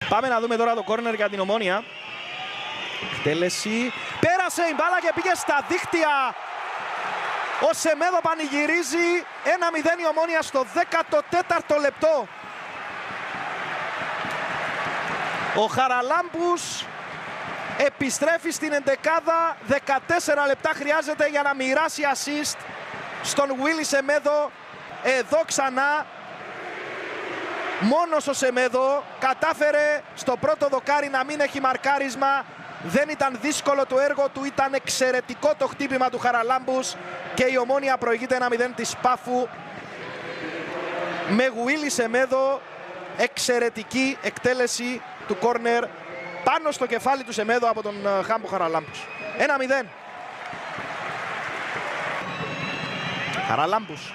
Πάμε να δούμε τώρα το κόρνερ για την Ομόνοια. Εκτέλεση. Πέρασε η μπάλα και πήγε στα δίχτυα. Ο Σεμέδο πανηγυρίζει. 1-0 η Ομόνοια στο 14ο λεπτό. Ο Χαραλάμπους επιστρέφει στην εντεκάδα. 14 λεπτά χρειάζεται για να μοιράσει assist στον Willy Σεμέδο. Εδώ ξανά μόνος ο Σεμέδο κατάφερε στο πρώτο δοκάρι να μην έχει μαρκάρισμα. Δεν ήταν δύσκολο το έργο του, ήταν εξαιρετικό το χτύπημα του Χαραλάμπους και η Ομόνοια προηγείται 1-0 της Πάφου με Willy Σεμέδο. Εξαιρετική εκτέλεση του κόρνερ πάνω στο κεφάλι του Σεμέδο από τον Χάμπο Χαραλάμπους. 1-0. Χαραλάμπους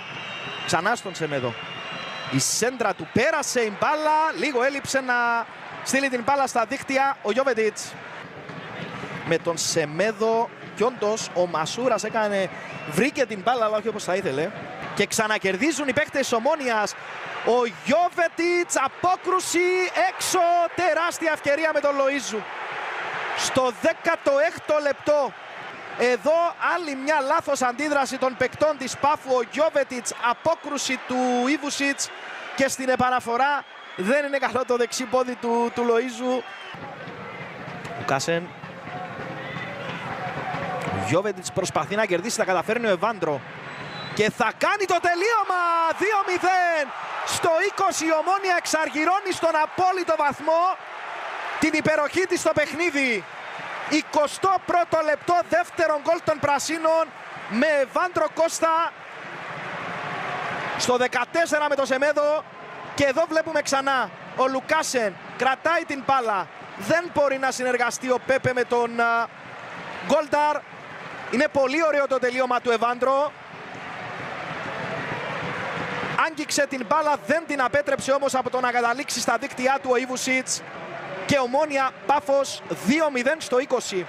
ξανά στον Σεμέδο. Η σέντρα του, πέρασε η μπάλα, λίγο έλειψε να στείλει την μπάλα στα δίχτυα ο Γιόβετιτς. Με τον Σεμέδο κι όντως ο Μασούρας βρήκε την μπάλα αλλά όχι όπως θα ήθελε. Και ξανακερδίζουν οι παίκτες της Ομόνοιας. Ο Γιόβετιτς, απόκρουση έξω, τεράστια ευκαιρία με τον Λοΐζου. Στο 16ο λεπτό. Εδώ άλλη μια λάθος αντίδραση των παικτών της Πάφου. Ο Γιόβετιτς, απόκρουση του Ιβουσιτς και στην επαναφορά δεν είναι καλό το δεξί πόδι του Λοΐζου. Ο Κάσεν. Ο Γιόβετιτς προσπαθεί να κερδίσει, θα καταφέρνει ο Εβάντρο. Και θα κάνει το τελείωμα! 2-0! Στο 20 η Ομόνοια εξαργυρώνει στον απόλυτο βαθμό την υπεροχή της στο παιχνίδι. 21ο λεπτό, δεύτερο γκολ των Πρασίνων με Εβάντρο Κώστα στο 14 με το Σεμέδο. Και εδώ βλέπουμε ξανά ο Λουκάσεν κρατάει την μπάλα. Δεν μπορεί να συνεργαστεί ο Πέπε με τον Γκόλταρ. Είναι πολύ ωραίο το τελείωμα του Εβάντρο. Άγγιξε την μπάλα, δεν την απέτρεψε όμως από το να καταλήξει στα δίκτυά του ο Ιβουσιτς. Και Ομόνοια Πάφος 2-0 στο 20.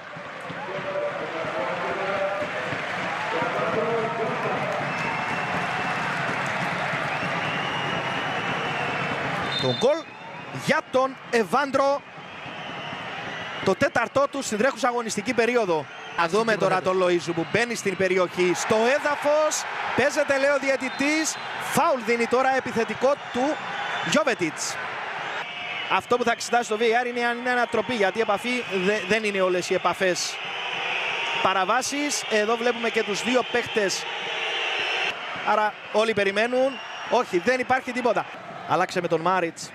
Το γκολ για τον Εβάντρο. Το τέταρτό του στην τρέχουσα αγωνιστική περίοδο. Να δούμε τώρα τον Λοΐζου που μπαίνει στην περιοχή. Στο έδαφος παίζεται, λέει ο διαιτητής. Φάουλ δίνει τώρα επιθετικό του Γιόβετιτς. Αυτό που θα εξετάσει το VAR είναι αν είναι ανατροπή, γιατί η επαφή δεν είναι όλες οι επαφές παραβάσεις. Εδώ βλέπουμε και τους δύο παίχτες. Άρα όλοι περιμένουν. Όχι, δεν υπάρχει τίποτα. Άλλαξε με τον Μάριτς.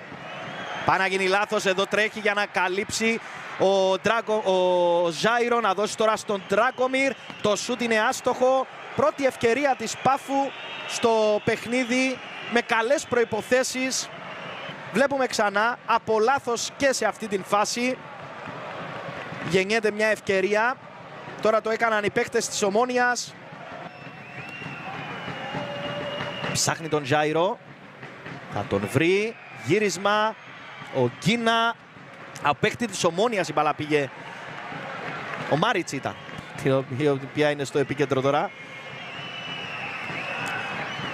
Πάει να γίνει λάθος, εδώ τρέχει για να καλύψει ο Ζάιρο, να δώσει τώρα στον Ντράκομιρ. Το σούτ είναι άστοχο. Πρώτη ευκαιρία της Πάφου στο παιχνίδι με καλές προϋποθέσεις. Βλέπουμε ξανά από λάθος και σε αυτή την φάση. Γεννιέται μια ευκαιρία. Τώρα το έκαναν οι παίκτες της Ομόνοιας. Ψάχνει τον Ζάιρο. Θα τον βρει. Γύρισμα. Ο Γκίνα. Από παίκτη της Ομόνοιας η μπάλα πήγε. Ο Μάριτς ήταν. Η οποία είναι στο επίκεντρο τώρα.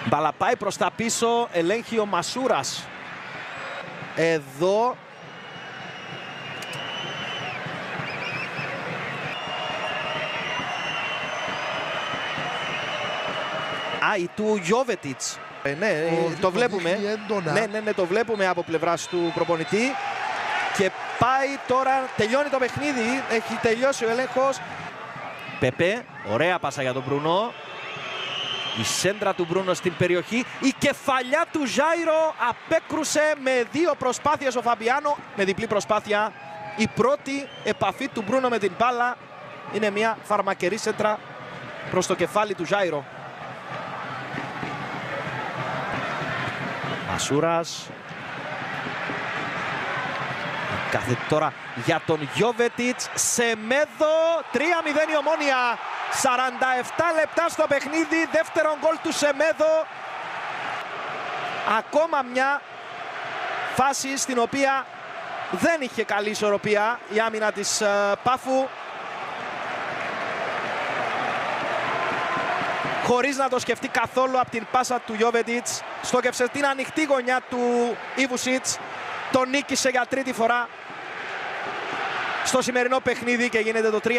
Μπάλα πάει προς τα πίσω. Ελέγχει ο Μασούρας. Εδώ η του Γιόβετιτς. Ναι, το βλέπουμε. Ναι, το βλέπουμε από πλευράς του προπονητή. Και πάει τώρα, τελειώνει το παιχνίδι, έχει τελειώσει ο έλεγχος. Πέπε, ωραία πάσα για τον Μπρούνο. Η σέντρα του Μπρούνο στην περιοχή. Η κεφαλιά του Ζάιρο απέκρουσε με δύο προσπάθειες ο Φαμπιάνο. Με διπλή προσπάθεια. Η πρώτη επαφή του Μπρούνο με την μπάλα είναι μια φαρμακερή σέντρα προς το κεφάλι του Ζάιρο. Μασούρας. Κάθεται τώρα για τον Γιόβετιτς. Σεμέδο. 3-0 η Ομόνοια. 47 λεπτά στο παιχνίδι. Δεύτερο γκολ του Σεμέδο. Ακόμα μια φάση στην οποία δεν είχε καλή ισορροπία η άμυνα της Πάφου. Χωρίς να το σκεφτεί καθόλου από την πάσα του Γιόβετιτς. Στόκευσε την ανοιχτή γωνιά του Ιβουσιτς. τον νίκησε για τρίτη φορά στο σημερινό παιχνίδι και γίνεται το 3-0.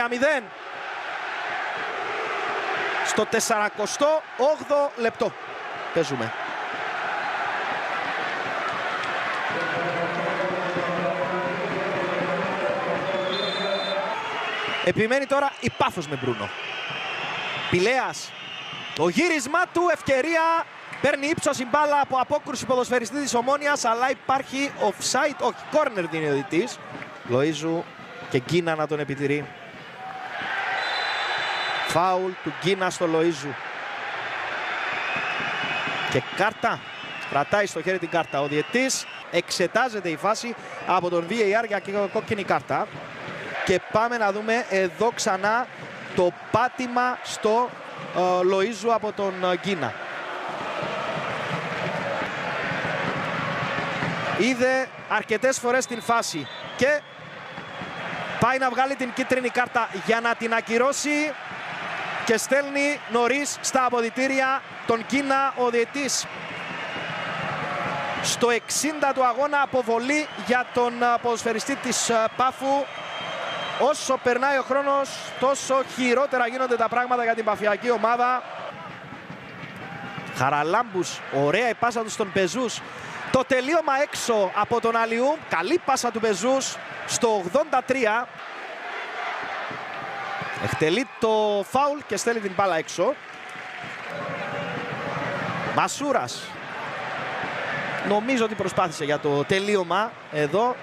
Στο 48ο λεπτό παίζουμε. Επιμένει τώρα η Πάφος με Μπρούνο. Πηλέας. Το γύρισμά του, ευκαιρία. Παίρνει ύψος η μπάλα από απόκρουση ποδοσφαιριστή της Ομόνοιας, αλλά υπάρχει offside, όχι, corner δίνει ο διαιτητής. Λοΐζου και Γκίνα να τον επιτηρεί. Φάουλ του Γκίνα στο Λοΐζου. Και κάρτα. Κρατάει στο χέρι την κάρτα. Ο διαιτητής εξετάζεται η φάση από τον VAR για κόκκινη κάρτα. Και πάμε να δούμε εδώ ξανά το πάτημα στο Λοΐζου από τον Γκίνα. Είδε αρκετές φορές την φάση και πάει να βγάλει την κίτρινη κάρτα για να την ακυρώσει και στέλνει νωρίς στα αποδυτήρια τον Γκίνα ο διαιτής. Στο 60 του αγώνα αποβολή για τον ποδοσφαιριστή της Πάφου. Όσο περνάει ο χρόνος, τόσο χειρότερα γίνονται τα πράγματα για την παφιακή ομάδα. Χαραλάμπους, ωραία η πάσα του στον Πεζούς. Το τελείωμα έξω από τον Αλιού, καλή πάσα του Πεζούς στο 83. Εκτελεί το φάουλ και στέλνει την μπάλα έξω. Μασούρας. Νομίζω ότι προσπάθησε για το τελείωμα εδώ.